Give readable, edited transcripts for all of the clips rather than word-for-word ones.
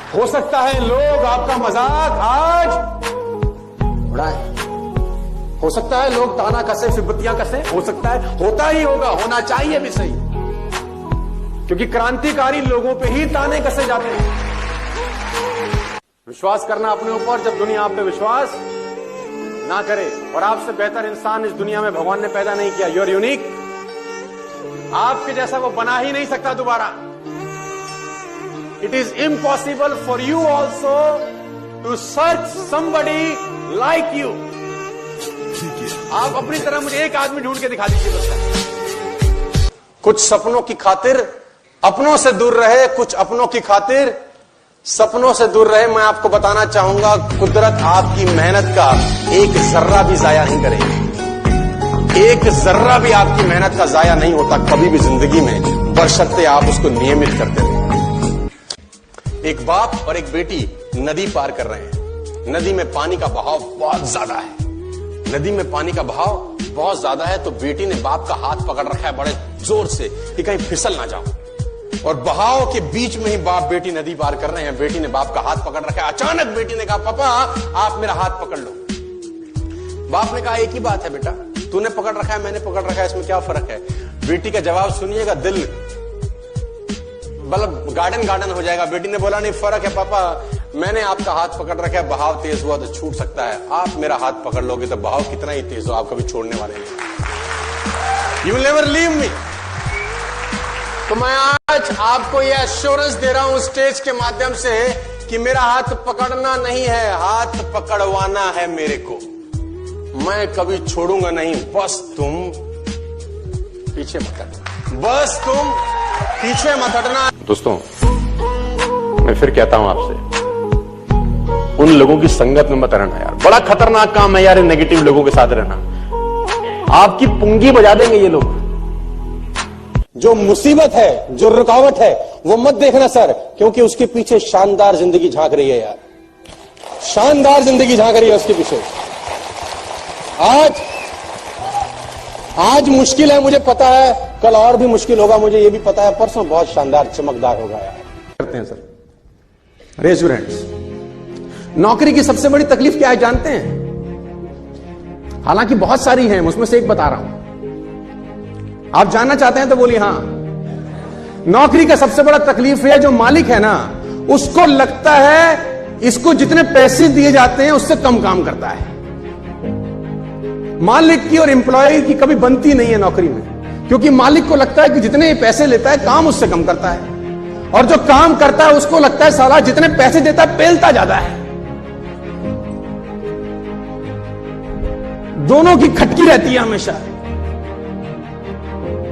हो सकता है लोग आपका मजाक आज उड़ाएं, हो सकता है लोग ताना कसे, फिबतियां कसे, हो सकता है, होता ही होगा, होना चाहिए भी सही, क्योंकि क्रांतिकारी लोगों पे ही ताने कसे जाते हैं। विश्वास करना अपने ऊपर जब दुनिया आप पे विश्वास ना करे। और आपसे बेहतर इंसान इस दुनिया में भगवान ने पैदा नहीं किया। You are unique. आपके जैसा वो बना ही नहीं सकता दोबारा। It is impossible for you also to search somebody like you. आप अपनी तरह मुझे एक आदमी ढूंढ के दिखा दीजिए बस। कुछ सपनों की खातिर अपनों से दूर रहे, कुछ अपनों की खातिर सपनों से दूर रहे। मैं आपको बताना चाहूंगा, कुदरत आपकी मेहनत का एक जर्रा भी जाया नहीं करेगी। एक जर्रा भी आपकी मेहनत का जाया नहीं होता कभी भी जिंदगी में, बशर्ते आप उसको नियमित करते रहे। एक बाप और एक बेटी नदी पार कर रहे हैं। नदी में पानी का बहाव बहुत ज्यादा है। नदी में पानी का बहाव बहुत ज्यादा है तो बेटी ने बाप का हाथ पकड़ रखा है बड़े जोर से कि कहीं फिसल ना जाओ। और बहाव के बीच में ही बाप बेटी नदी पार कर रहे हैं। बेटी ने बाप का हाथ पकड़ रखा है। अचानक बेटी ने कहा, पापा आप मेरा हाथ पकड़ लो। बाप ने कहा, एक ही बात है बेटा, तूने पकड़ रखा है, मैंने पकड़ रखा है, इसमें क्या फर्क है। बेटी का जवाब सुनिएगा, दिल मतलब गार्डन हो जाएगा। बेटी ने बोला, नहीं फर्क है पापा, मैंने आपका हाथ पकड़ रखा है, बहाव तेज हुआ तो छूट सकता है, आप मेरा हाथ पकड़ लोगे तो बहाव कितना ही तेज हो आप कभी छोड़ने वाले नहीं। You will never leave me. तो मैं आज आपको यह एश्योरेंस दे रहा हूं स्टेज के माध्यम से कि मेरा हाथ पकड़ना नहीं है, हाथ पकड़वाना है मेरे को। मैं कभी छोड़ूंगा नहीं, बस तुम पीछे मत हटना, बस तुम पीछे मत हटना। दोस्तों, मैं फिर कहता हूं आपसे, उन लोगों की संगत में मत रहना यार। बड़ा खतरनाक काम है यार नेगेटिव लोगों के साथ रहना। आपकी पुंगी बजा देंगे ये लोग। जो मुसीबत है, जो रुकावट है, वो मत देखना सर, क्योंकि उसके पीछे शानदार जिंदगी झांक रही है यार। शानदार जिंदगी झांक रही है उसके पीछे। आज मुश्किल है, मुझे पता है, कल और भी मुश्किल होगा, मुझे ये भी पता है, परसों बहुत शानदार चमकदार होगा यार। करते हैं सर, रेज योर हैंड्स। नौकरी की सबसे बड़ी तकलीफ क्या है जानते हैं? हालांकि बहुत सारी है, उसमें से एक बता रहा हूं। आप जानना चाहते हैं तो बोलिए हाँ। नौकरी का सबसे बड़ा तकलीफ है, जो मालिक है ना, उसको लगता है इसको जितने पैसे दिए जाते हैं उससे कम काम करता है। मालिक की और एम्प्लॉय की कभी बनती नहीं है नौकरी में, क्योंकि मालिक को लगता है कि जितने पैसे लेता है काम उससे कम करता है, और जो काम करता है उसको लगता है साला जितने पैसे देता है पेलता ज्यादा है। दोनों की खटकी रहती है हमेशा।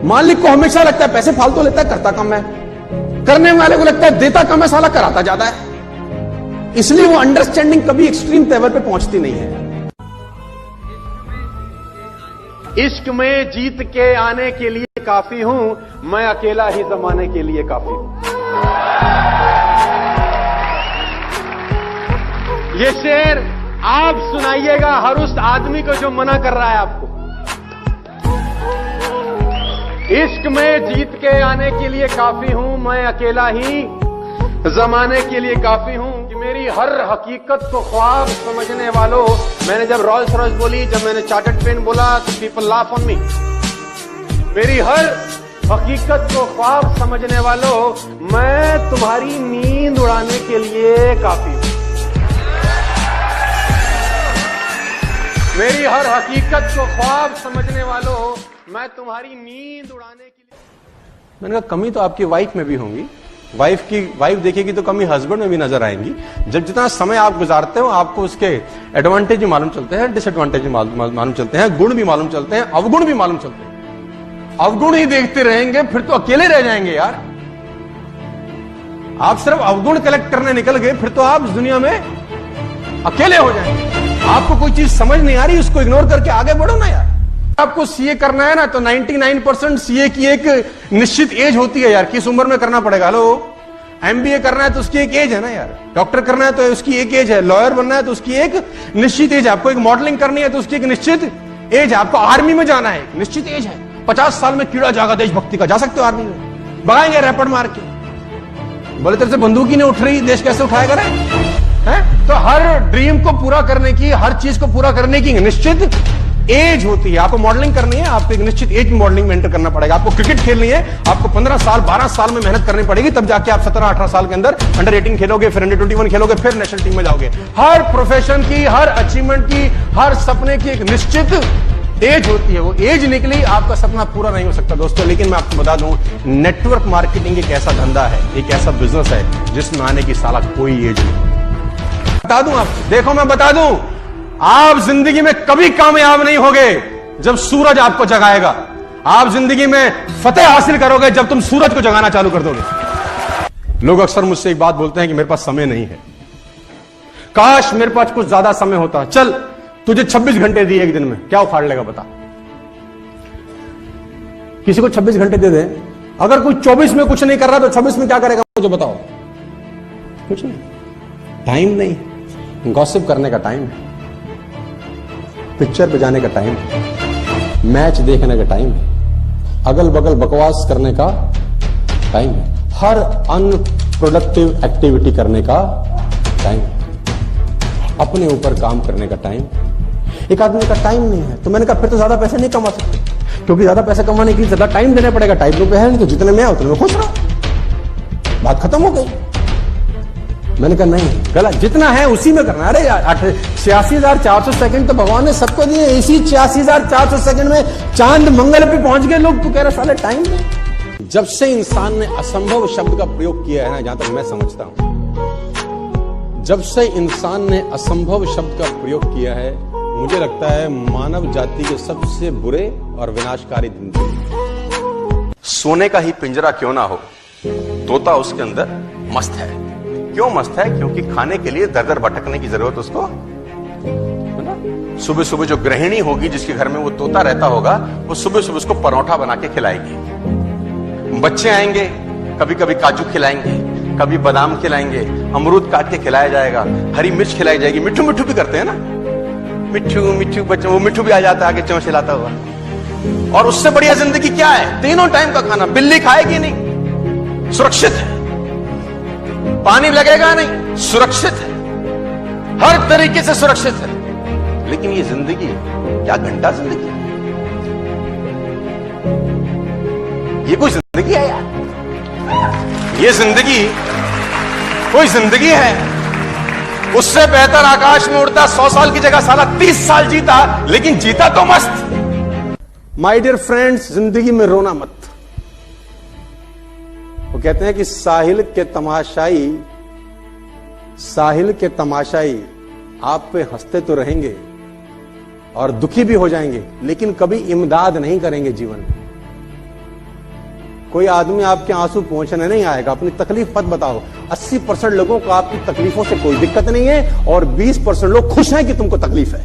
मालिक को हमेशा लगता है पैसे फालतू लेता है, करता कम है। करने वाले को लगता है देता कम है, साला कराता ज्यादा है। इसलिए वो अंडरस्टैंडिंग कभी एक्सट्रीम लेवल पे पहुंचती नहीं है। इश्क में जीत के आने के लिए काफी हूं, मैं अकेला ही जमाने के लिए काफी हूं। ये शेर आप सुनाइएगा हर उस आदमी को जो मना कर रहा है आपको। इश्क में जीत के आने के लिए काफी हूं, मैं अकेला ही जमाने के लिए काफी हूं। कि मेरी हर हकीकत को ख्वाब समझने वालों, मैंने जब रॉल्स रॉयस बोली, जब मैंने चार्टर्ड पेन बोला तो पीपल लाफ ऑन मी। मेरी हर हकीकत को ख्वाब समझने वालों, मैं तुम्हारी नींद उड़ाने के लिए काफी हूं। मेरी हर हकीकत को ख्वाब समझने वालों, मैं तुम्हारी नींद उड़ाने के लिए। मैंने कहा कमी तो आपकी वाइफ में भी होंगी, वाइफ देखेगी तो कमी हस्बैंड में भी नजर आएंगी। जब जितना समय आप गुजारते हो आपको उसके एडवांटेज भी मालूम चलते हैं, डिसएडवांटेज भी मालूम चलते हैं, गुण भी मालूम चलते हैं, अवगुण भी मालूम चलते हैं। अवगुण ही देखते रहेंगे फिर तो अकेले रह जाएंगे यार। आप सिर्फ अवगुण कलेक्ट करने निकल गए फिर तो आप इस दुनिया में अकेले हो जाएंगे। आपको कोई चीज समझ नहीं आ रही, उसको इग्नोर करके आगे बढ़ो ना यार। आपको सीए करना है ना तो 99% सीए की एक निश्चित एज होती है यार, किस उम्र में करना पड़ेगा। हेलो, एमबीए करना है तो उसकी एक एज है ना यार, डॉक्टर करना है तो उसकी एक एज है, लॉयर बनना है तो उसकी एक निश्चित एज है, आपको एक मॉडलिंग करनी है तो उसकी एक निश्चित एज है, आपको आर्मी में जाना है निश्चित एज है। 50 साल में कीड़ा जागा देशभक्ति का, जा सकते हो आर्मी में, भगाएंगे रैपट मार के। बोले तेरे से बंदूक ही नहीं उठ रही, देश कैसे उठाएगा रे? हैं? तो हर ड्रीम को पूरा करने की, हर चीज को पूरा करने की निश्चित एज होती है। आपको मॉडलिंग करनी है, आपको एक निश्चित एज में मॉडलिंग में एंटर करना पड़ेगा। आपको क्रिकेट खेलनी है, आपको 15 साल 12 साल में मेहनत करनी पड़ेगी, तब जाके आप 17-18 साल के अंदर अंडर 18 खेलोगे, फिर अंडर 21 खेलोगे, फिर नेशनल टीम में जाओगे। हर प्रोफेशन की, हर अचीवमेंट की, हर सपने की एक निश्चित एज होती है। वो एज निकली, आपका सपना पूरा नहीं हो सकता दोस्तों। लेकिन मैं आपको बता दूं, नेटवर्क मार्केटिंग एक ऐसा धंधा है, एक ऐसा बिजनेस है जिसमें आने की साला कोई एज नहीं। बता दूं आप, देखो मैं बता दूं, आप जिंदगी में कभी कामयाब नहीं होगे जब सूरज आपको जगाएगा। आप जिंदगी में फतेह हासिल करोगे जब तुम सूरज को जगाना चालू कर दोगे। लोग अक्सर मुझसे एक बात बोलते हैं कि मेरे पास समय नहीं है, काश मेरे पास कुछ ज्यादा समय होता। चल तुझे 26 घंटे दिए एक दिन में, क्या उखाड़ लेगा बता? किसी को 26 घंटे दे दे, अगर कोई 24 में कुछ नहीं कर रहा तो 26 में क्या करेगा मुझे बताओ? कुछ नहीं। टाइम नहीं, गॉसिप करने का टाइम है, पिक्चर पे जाने का टाइम है, मैच देखने का टाइम है, अगल बगल बकवास करने का टाइम है, हर अनप्रोडक्टिव एक्टिविटी करने का टाइम है, अपने ऊपर काम करने का टाइम। एक आदमी का टाइम नहीं है, तो मैंने कहा फिर तो ज्यादा पैसे नहीं कमा सकते, क्योंकि ज्यादा पैसे कमाने के लिए ज्यादा टाइम देना पड़ेगा। टाइम रुपए है नहीं, तो जितने में है उतने में खुश रहो, बात खत्म हो गई। मैंने कहा नहीं, गलत, जितना है उसी में करना। अरे 86,400 सेकंड तो भगवान ने सबको दिए, इसी 86,400 सेकंड में चांद मंगल पे पहुंच गए लोग, तो कह रहे साले टाइम नहीं। जब से इंसान ने असंभव शब्द का प्रयोग किया है ना, जहां तक मैं समझता हूं, जब से इंसान ने असंभव शब्द का प्रयोग किया है, मुझे लगता है मानव जाति के सबसे बुरे और विनाशकारी दिन थे। सोने का ही पिंजरा क्यों ना हो, तोता उसके अंदर मस्त है। क्यों मस्त है? क्योंकि खाने के लिए दर दर भटकने की जरूरत उसको। सुबह सुबह जो गृहिणी होगी जिसके घर में वो तोता रहता होगा, वो सुबह सुबह उसको परोठा बना के खिलाएगी। बच्चे आएंगे, कभी कभी काजू खिलाएंगे, कभी बादाम खिलाएंगे, अमरूद काट के खिलाया जाएगा, हरी मिर्च खिलाई जाएगी। मिट्ठू मिट्ठू भी करते हैं ना, मिट्ठू मिट्ठू बच्चों, वो मिट्ठू भी आ जाता है आगे चौंच हिलाता हुआ। और उससे बढ़िया जिंदगी क्या है? तीनों टाइम का खाना। बिल्ली खाएगी नहीं, सुरक्षित है। पानी लगेगा नहीं, सुरक्षित है, हर तरीके से सुरक्षित है। लेकिन ये जिंदगी क्या घंटा जिंदगी? ये कोई जिंदगी है यार? ये जिंदगी कोई जिंदगी है? उससे बेहतर आकाश में उड़ता 100 साल की जगह साला 30 साल जीता, लेकिन जीता तो मस्त। माय डियर फ्रेंड्स, जिंदगी में रोना मत। वो कहते हैं कि साहिल के तमाशाई आप पे हंसते तो रहेंगे और दुखी भी हो जाएंगे, लेकिन कभी इमदाद नहीं करेंगे जीवन में। कोई आदमी आपके आंसू पहुंचने नहीं आएगा। अपनी तकलीफ मत बताओ। 80% लोगों को आपकी तकलीफों से कोई दिक्कत नहीं है और 20% लोग खुश हैं कि तुमको तकलीफ है।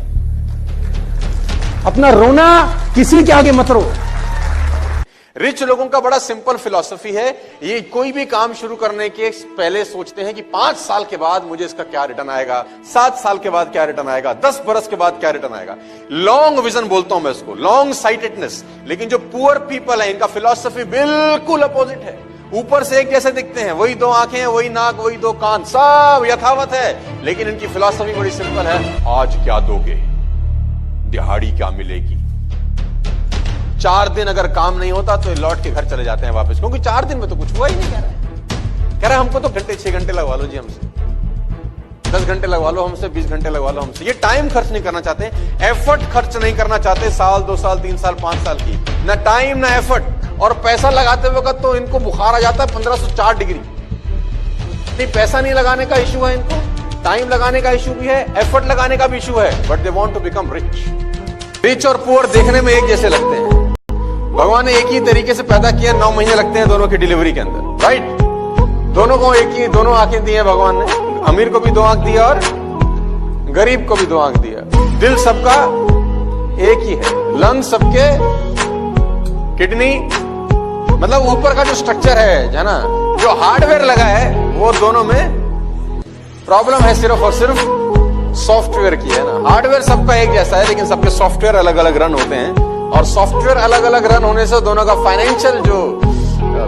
अपना रोना किसी के आगे मत रो। रिच लोगों का बड़ा सिंपल फिलॉसफी है, ये कोई भी काम शुरू करने के पहले सोचते हैं कि 5 साल के बाद मुझे इसका क्या रिटर्न आएगा, 7 साल के बाद क्या रिटर्न आएगा, 10 बरस के बाद क्या रिटर्न आएगा। लॉन्ग विजन बोलता हूं मैं इसको, लॉन्ग साइटेडनेस। लेकिन जो पुअर पीपल है, इनका फिलॉसफी बिल्कुल अपोजिट है। ऊपर से एक जैसे दिखते हैं, वही 2 आंखें, वही नाक, वही 2 कान, सब यथावत है, लेकिन इनकी फिलॉसफी बड़ी सिंपल है। आज क्या दोगे, दिहाड़ी क्या मिलेगी। 4 दिन अगर काम नहीं होता तो लौट के घर चले जाते हैं वापस, क्योंकि 4 दिन में तो कुछ हुआ ही नहीं। कह रहा है हमको तो 6 घंटे लगवा लो जी, हमसे 10 घंटे लगवा लो, हमसे 20 घंटे लगवा लो हमसे। ये टाइम खर्च नहीं करना चाहते, एफर्ट खर्च नहीं करना चाहते, साल 2 साल 3 साल 5 साल की, ना टाइम ना एफर्ट। और पैसा लगाते वक्त तो इनको बुखार आ जाता है 1504 डिग्री। नहीं, पैसा नहीं लगाने का इशू है इनको, टाइम लगाने का इशू भी है, एफर्ट लगाने का भी इशू है, but they want to become rich. Rich और पुअर देखने में एक जैसे लगते हैं, भगवान ने एक ही तरीके से पैदा किया, 9 महीने लगते हैं दोनों की डिलीवरी के अंदर, राइट। दोनों को एक ही, दोनों आंखें दी है भगवान ने, अमीर को भी 2 आंख दिया और गरीब को भी 2 आंख दिया। दिल सबका एक ही है, लंग्स सबके, किडनी, मतलब ऊपर का जो स्ट्रक्चर है ना, जो हार्डवेयर लगा है, वो दोनों में प्रॉब्लम है सिर्फ और सिर्फ सॉफ्टवेयर की है ना। हार्डवेयर सबका एक जैसा है, लेकिन सबके सॉफ्टवेयर अलग अलग रन होते हैं, और सॉफ्टवेयर अलग अलग रन होने से दोनों का फाइनेंशियल जो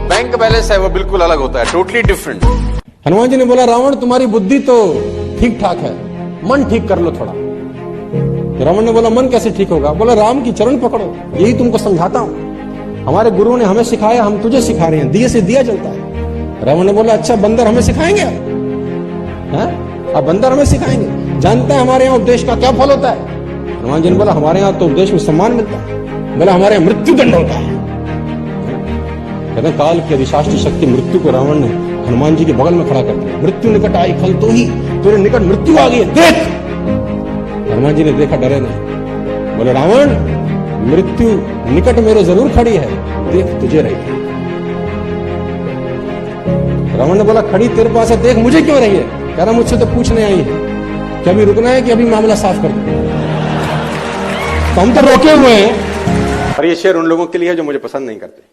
बैंक बैलेंस है वो बिल्कुल अलग होता है, टोटली डिफरेंट। हनुमान जी ने बोला रावण तुम्हारी बुद्धि तो ठीक ठाक है, मन ठीक कर लो थोड़ा। तो रावण ने बोला मन कैसे ठीक होगा? बोला राम की चरण पकड़ो, यही तुमको समझाता हूं। हमारे गुरुओं ने हमें सिखाया, हम तुझे सिखा रहे हैं, दिए से दिया जलता है। रावण ने बोला अच्छा बंदर हमें सिखाएंगे? अब बंदर हमें सिखाएंगे? जानते हैं हमारे यहाँ उपदेश का क्या फल होता है? हनुमान जी ने बोला हमारे यहाँ तो उपदेश में सम्मान मिलता है। बोला हमारे यहाँ मृत्यु दंड होता है। कहते हैं काल की अधिशास्त्र शक्ति मृत्यु को रावण ने हनुमान जी के बगल में खड़ा कर दिया। मृत्यु निकट आई खल तो ही, तेरे निकट मृत्यु आ गई, देख। हनुमान जी ने देखा, डरे नहीं। बोले रावण मृत्यु निकट मेरे जरूर खड़ी है, देख तुझे रही है। रावण ने बोला खड़ी तेरे पास है, देख मुझे क्यों रही है? कह रहा मुझसे तो पूछने आई है कि अभी रुकना है कि अभी मामला साफ कर दो। तो हम तो रोके हुए हैं। और ये शेर उन लोगों के लिए है जो मुझे पसंद नहीं करते।